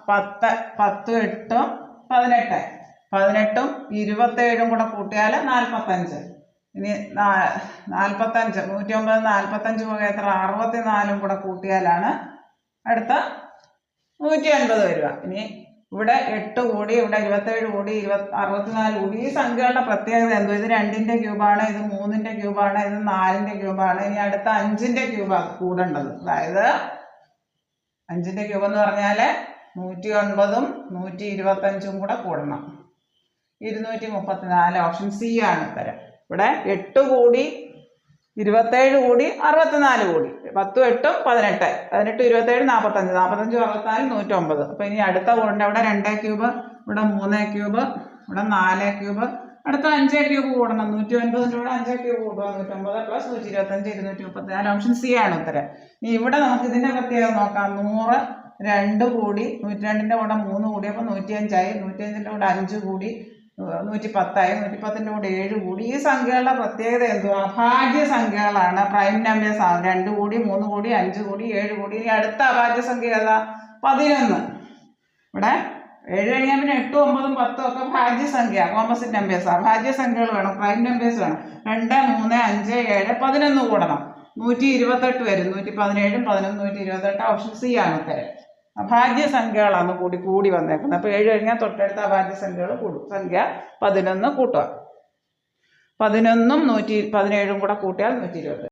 10 10 8 18 18 27 കൂടെ കൂട്ടിയാൽ 45. ഇനി 45 109 45 പോകെ എത്ര 64 കൂടെ കൂട്ടിയാലാണ് അടുത്ത 180 വരിക. ഇനി ഇവിടെ 8 കൂടി ഇവിടെ 27 കൂടി 64 കൂടി. ഈ സംഖ്യകളുടെ പ്രത്യേകത എന്തോ, ഇത് 2ന്റെ ക്യൂബാണ്, ഇത് 3ന്റെ ക്യൂബാണ്, ഇത് 4ന്റെ ക്യൂബാണ്. ഇനി അടുത്ത 5ന്റെ ക്യൂബാണ് കൂടേണ്ടത്. അതായത് 5ന്റെ ക്യൂബ് എന്ന് പറഞ്ഞാൽ 109ഉം 125ഉം കൂടെ കൂടണം. 234. ഓപ്ഷൻ സി ആണ് ഉത്തരം. ഇവിടെ 8 കൂടി 27 കൂടി 64 കൂടി 10 8 18 18 27 45 45 64 109. അപ്പൊ ഇനി അടുത്ത കൂടേണ്ട ഇവിടെ 2 ക്യൂബ്, ഇവിടെ 3 ക്യൂബ്, ഇവിടെ 4 ക്യൂബ്, അടുത്ത 5 ക്യൂബ് കൂടണം. 109ന്റെ കൂടെ 5 ക്യൂബ് കൂടുക. 109 പ്ലസ് 125 234. ഓപ്ഷൻ സി ആണ് ഉത്തരം. ഇനി ഇവിടെ നമുക്ക് ഇതിന്റെ പ്രത്യേകത നോക്കാം. 100 2 കൂടി 102ന്റെ കൂടെ 3 കൂടി അപ്പൊ 105 ആയി. 105ന്റെ കൂടെ 5 കൂടി 110 ആയി. 110ന്റെ കൂടെ 7 കൂടി. ഈ സംഖ്യകളുടെ പ്രത്യേകത എന്തോ, അഭാജ്യ സംഖ്യകളാണ്. പ്രൈം നമ്പേഴ്സ് ആണ്. 2 കൂടി 3 കൂടി 5 കൂടി 7 കൂടി. ഇനി അടുത്ത അഭാജ്യ സംഖ്യ ഏതാ? 11. ഇവിടെ 7 കഴിഞ്ഞാൽ പിന്നെ 8 9 10 ഒക്കെ ഭാജ്യ സംഖ്യ, കോമ്പസിറ്റ് നമ്പേഴ്സ്. അഭാജ്യ സംഖ്യകൾ വേണം, പ്രൈം നമ്പേഴ്സ് വേണം. 2 3 5 7 11 കൂടണം. 128 വരും. 117 11 128. ഓപ്ഷൻ സി ആണ് ഉത്തരം. അഭാജ്യ സംഖ്യകളാണ് കൂടി വന്നേക്കുന്നത്. അപ്പോൾ 7 കഴിഞ്ഞാൽ തൊട്ടടുത്ത അഭാജ്യ സംഖ്യകൾ കൂടും. സംഖ്യ 11 കൂട്ടുക. 11ഉം 117ഉം കൂടെ കൂട്ടിയാൽ 128.